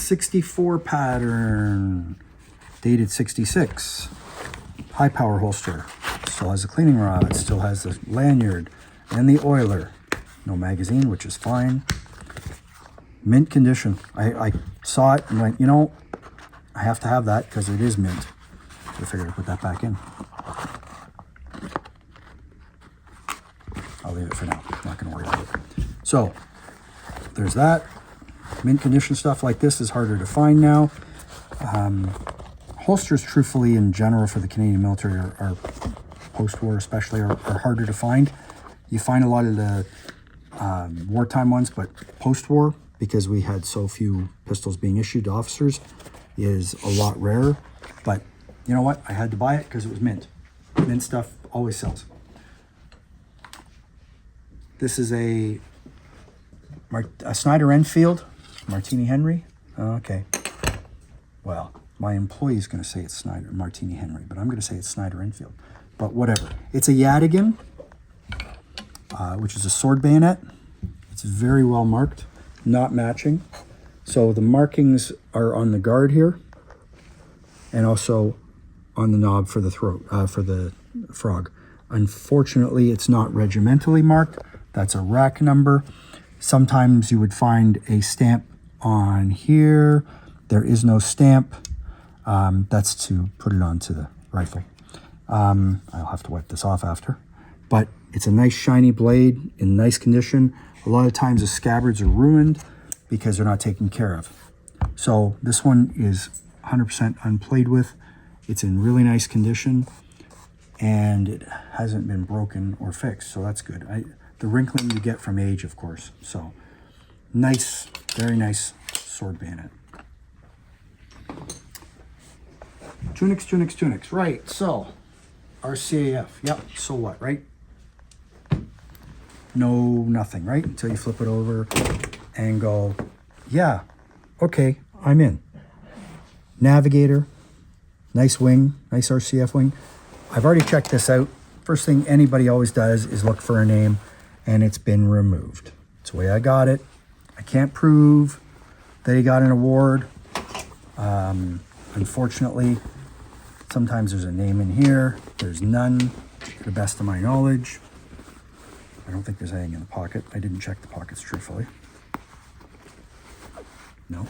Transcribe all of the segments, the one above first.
64 pattern, dated 66. High power holster. Still has the cleaning rod. Still has the lanyard and the oiler. No magazine, which is fine. Mint condition. I saw it and went, you know, I have to have that because it is mint. So I figured I'd put that back in. I'll leave it for now. I'm not going to worry about it. So there's that. Mint condition stuff like this is harder to find now. Holsters, truthfully, in general for the Canadian military are post-war especially, are harder to find. You find a lot of the wartime ones, but post-war, because we had so few pistols being issued to officers, is a lot rarer. But you know what? I had to buy it because it was mint. Mint stuff always sells. This is a Snider-Enfield Martini Henry. Okay. Well, my employee is going to say it's Martini Henry, but I'm going to say it's Snider-Enfield. But whatever. It's a Yadigan, which is a sword bayonet. It's very well marked, not matching. So the markings are on the guard here, and also on the knob for the throat, for the frog. Unfortunately, it's not regimentally marked. That's a rack number. Sometimes you would find a stamp on here. There is no stamp. That's to put it onto the rifle. I'll have to wipe this off after. But it's a nice shiny blade in nice condition. A lot of times the scabbards are ruined because they're not taken care of. So this one is 100% unplayed with. It's in really nice condition and it hasn't been broken or fixed, so that's good. The wrinkling you get from age, of course. So nice, very nice sword bayonet. Tunics, tunics, tunics. Right, so RCAF. Yep, so what, right? No, nothing, right? Until you flip it over and go, yeah, okay, I'm in. Navigator, nice wing, nice RCF wing. I've already checked this out. First thing anybody always does is look for a name, and it's been removed. It's the way I got it. I can't prove that he got an award. Unfortunately, sometimes there's a name in here. There's none, to the best of my knowledge. I don't think there's anything in the pocket. I didn't check the pockets, truthfully. No.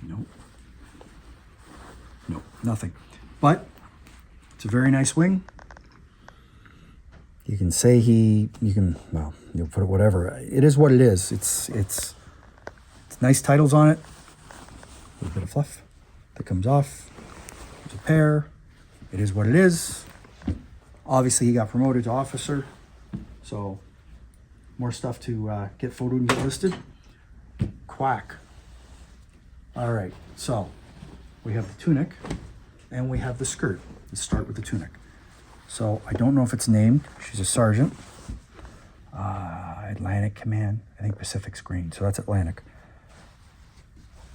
Nope. Nope, nothing. But it's a very nice wing. You can say well, you'll put it whatever. It is what it is. It's nice titles on it. A little bit of fluff that comes off. There's a pair. It is what it is. Obviously, he got promoted to officer, so more stuff to get photoed and get listed. Quack. All right, so we have the tunic and we have the skirt. Let's start with the tunic. So I don't know if it's named. She's a sergeant. Atlantic Command. I think Pacific's green, so that's Atlantic.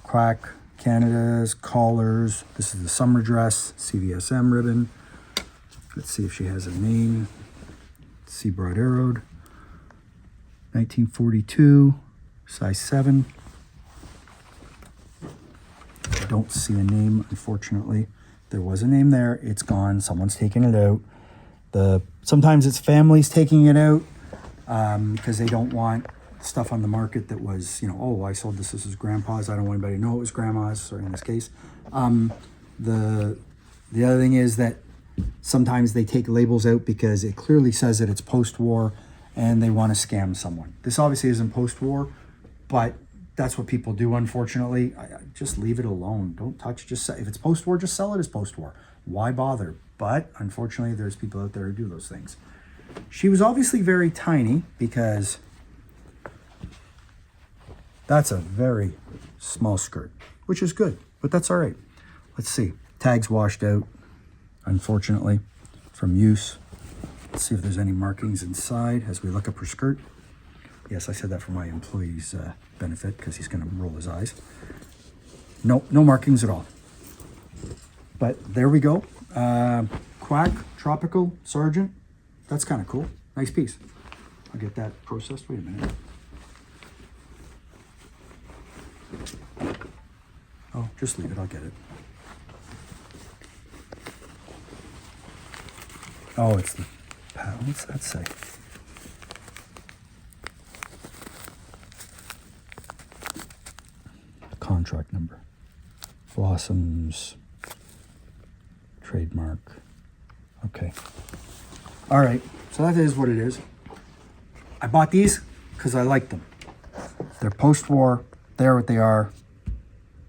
Quack, Canada's, collars. This is the summer dress, CVSM ribbon. Let's see if she has a name. Seabright arrowed. 1942, size 7. I don't see a name, unfortunately. There was a name there. It's gone. Someone's taken it out. Sometimes it's families taking it out because they don't want stuff on the market that was, oh, I sold this is grandpa's. I don't want anybody to know it was grandma's, or in this case. The other thing is that sometimes they take labels out because it clearly says that it's post-war and they want to scam someone. This obviously isn't post-war, but that's what people do, unfortunately. Just leave it alone. Don't touch. If it's post-war, just sell it as post-war. Why bother? But unfortunately, there's people out there who do those things. She was obviously very tiny because that's a very small skirt, which is good, but that's all right. Let's see. Tags washed out, unfortunately, from use. Let's see if there's any markings inside as we look up her skirt. Yes, I said that for my employee's benefit because he's going to roll his eyes. No markings at all. But there we go. Quack, tropical, sergeant. That's kind of cool. Nice piece. I'll get that processed. Wait a minute. Oh, just leave it. I'll get it. Oh, it's the... What's that say? Contract number. Blossoms. Trademark. Okay. All right. So that is what it is. I bought these because I like them. They're post-war. They're what they are.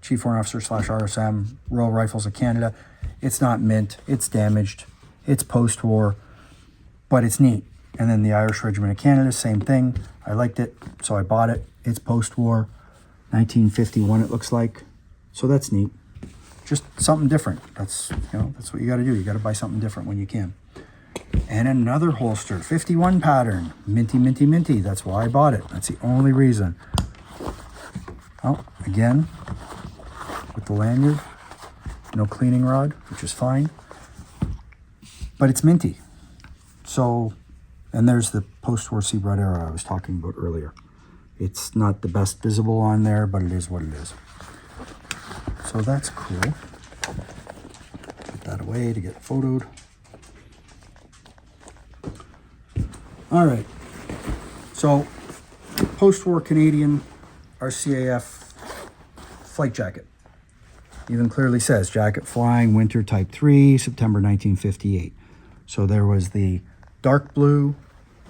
Chief Warrant Officer / RSM, Royal Rifles of Canada. It's not mint. It's damaged. It's post-war, but it's neat. And then the Irish Regiment of Canada, same thing. I liked it, so I bought it. It's post-war, 1951 it looks like. So that's neat. Just something different. That's, that's what you got to do. You got to buy something different when you can. And another holster, 51 pattern, minty, minty, minty. That's why I bought it. That's the only reason. Oh, again, with the lanyard, no cleaning rod, which is fine. But it's minty. So, and there's the post-war Seabright arrow I was talking about earlier. It's not the best visible on there, but it is what it is. So that's cool. Put that away to get photoed. All right. So, post-war Canadian RCAF flight jacket. Even clearly says jacket flying winter type 3, September 1958. So there was the dark blue,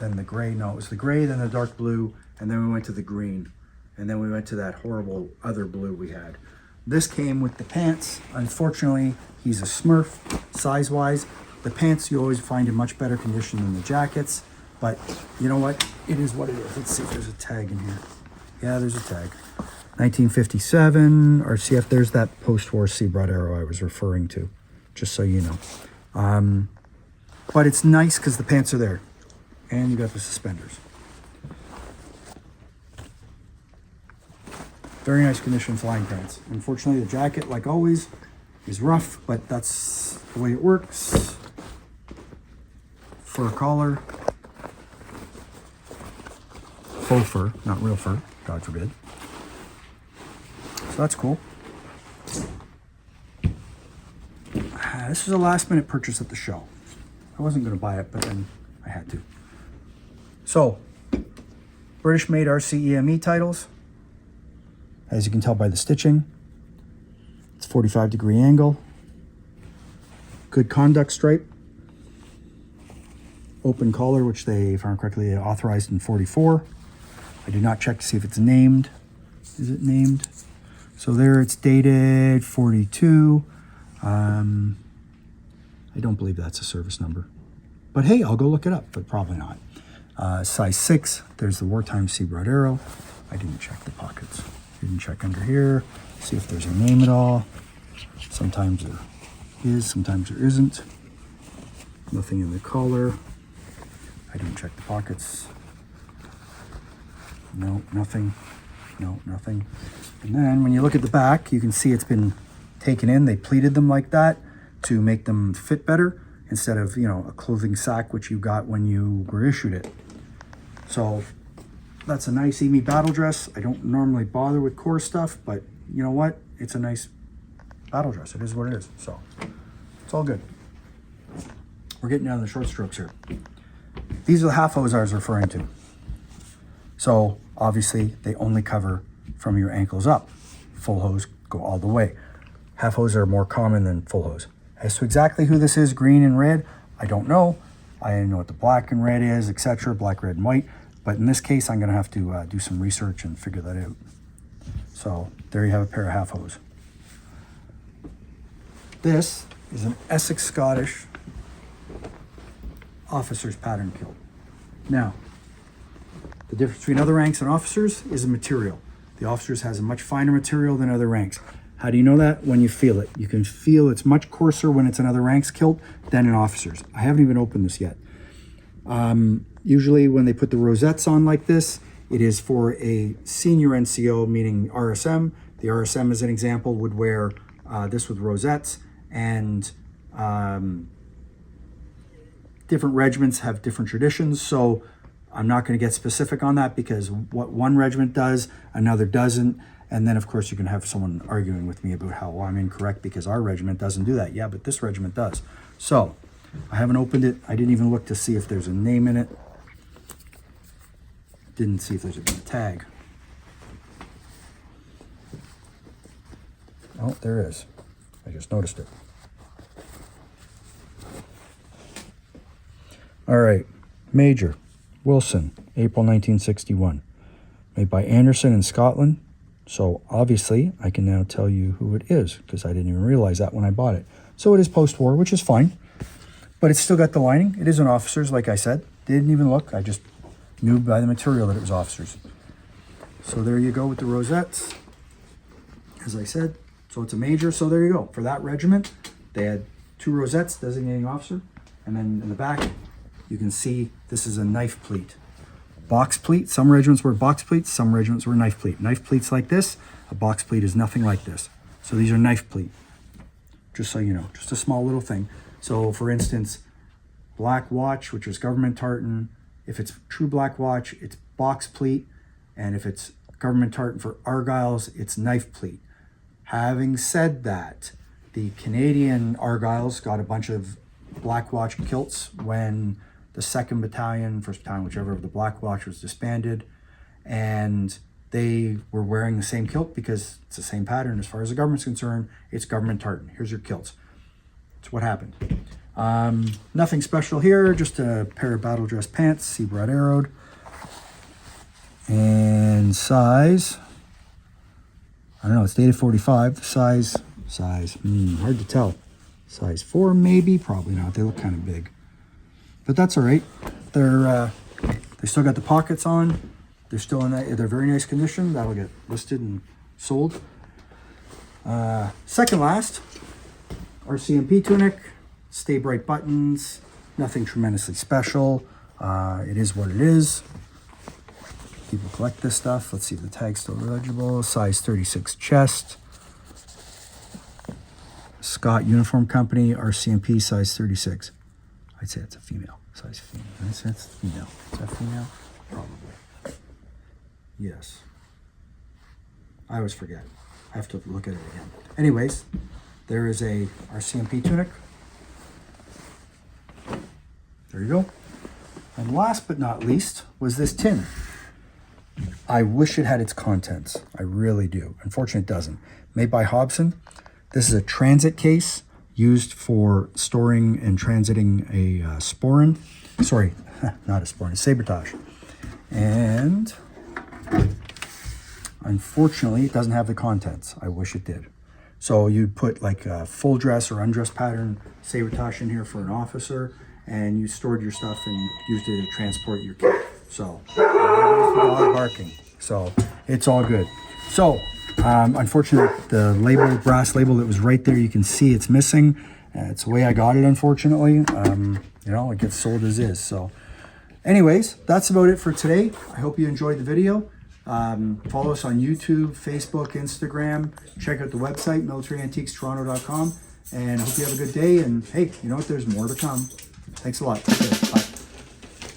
then the gray. No, it was the gray, then the dark blue, and then we went to the green. And then we went to that horrible other blue we had. This came with the pants. Unfortunately, he's a Smurf, size-wise. The pants you always find in much better condition than the jackets. But you know what? It is what it is. Let's see if there's a tag in here. Yeah, there's a tag. 1957, RCF. There's that post-war Seabright arrow I was referring to, just so you know. But it's nice because the pants are there. And you got the suspenders. Very nice condition flying pants. Unfortunately, the jacket, like always, is rough, but that's the way it works. Fur collar. Faux fur, not real fur, God forbid. So that's cool. This was a last minute purchase at the show. I wasn't going to buy it, but then I had to. So, British made RCME titles. As you can tell by the stitching, it's 45-degree angle. Good conduct stripe. Open collar, which they, if I remember correctly, authorized in 44. I did not check to see if it's named. Is it named? So there it's dated 42. I don't believe that's a service number. But hey, I'll go look it up, but probably not. Size 6, there's the Wartime Seabright arrow. I didn't check the pockets. Didn't check under here, see if there's a name at all. Sometimes there is, sometimes there isn't. Nothing in the collar. I didn't check the pockets. No, nothing. No, nothing. And then when you look at the back, you can see it's been taken in. They pleated them like that to make them fit better instead of, a clothing sack, which you got when you were issued it. So that's a nice EME battle dress. I don't normally bother with core stuff, but you know what? It's a nice battle dress. It is what it is. So it's all good. We're getting down to the short strokes here. These are the half hose I was referring to. So obviously they only cover from your ankles up. Full hose go all the way. Half hose are more common than full hose. As to exactly who this is, green and red, I don't know. I know what the black and red is, etc. Black, red, and white. But in this case, I'm going to have to do some research and figure that out. So there you have a pair of half hose. This is an Essex Scottish officer's pattern kilt. Now, the difference between other ranks and officers is the material. The officers has a much finer material than other ranks. How do you know that? When you feel it. You can feel it's much coarser when it's another rank's kilt than an officer's. I haven't even opened this yet. Usually when they put the rosettes on like this, it is for a senior NCO, meaning RSM. The RSM, as an example, would wear this with rosettes, and different regiments have different traditions, so I'm not going to get specific on that because what one regiment does, another doesn't. And then, of course, you can have someone arguing with me about how I'm incorrect because our regiment doesn't do that. Yeah, but this regiment does. So I haven't opened it. I didn't even look to see if there's a name in it. Didn't see if there's a tag. Oh, there is. I just noticed it. All right. Major Wilson, April 1961. Made by Anderson in Scotland. So obviously I can now tell you who it is because I didn't even realize that when I bought it. So it is post-war, which is fine. But it's still got the lining. It is an officer's, like I said. Didn't even look. I just knew by the material that it was officers. So there you go with the Rosettes. As I said, so it's a major. So there you go. For that regiment, they had 2 Rosettes designating officer. And then in the back, you can see this is a knife pleat. Box pleat. Some regiments were box pleats, some regiments were knife pleat. Knife pleats like this, a box pleat is nothing like this. So these are knife pleat, just so you know, just a small little thing. So for instance, black watch, which is government tartan, if it's true black watch, it's box pleat, and if it's government tartan for Argyles, it's knife pleat. Having said that, the Canadian Argyles got a bunch of black watch kilts when the 2nd Battalion, 1st Battalion, whichever of the Black Watch was disbanded, and they were wearing the same kilt because it's the same pattern as far as the government's concerned. It's government tartan. Here's your kilts. That's what happened. Nothing special here, just a pair of battle dress pants, Seabright arrowed. And size, I don't know, it's dated 45. Size, hard to tell. Size 4 maybe, probably not. They look kind of big. But that's all right. They still got the pockets on. They're still in they're very nice condition. That'll get listed and sold. Second last, RCMP tunic, Staybrite buttons. Nothing tremendously special. It is what it is. People collect this stuff. Let's see if the tag's still legible. Size 36 chest. Scott Uniform Company, RCMP, size 36. I'd say it's a female, size female. That's female. Is that female? Probably. Yes. I always forget. I have to look at it again. Anyways, there is a RCMP tunic. There you go. And last but not least was this tin. I wish it had its contents. I really do. Unfortunately, it doesn't. Made by Hobson. This is a transit case used for storing and transiting a Sporran. Sorry, not a Sporran, a Sabotage. And unfortunately, it doesn't have the contents. I wish it did. So you'd put like a full dress or undress pattern Sabotage in here for an officer, and you stored your stuff and used it to transport your kit. So, dog barking. So it's all good. So, unfortunately, the label, brass label that was right there, you can see it's missing. It's the way I got it, unfortunately. You know, it gets sold as is. So anyways, that's about it for today. I hope you enjoyed the video. Follow us on YouTube, Facebook, Instagram. Check out the website, militaryantiquestoronto.com. And I hope you have a good day. And hey, you know what? There's more to come. Thanks a lot. Take care. Bye.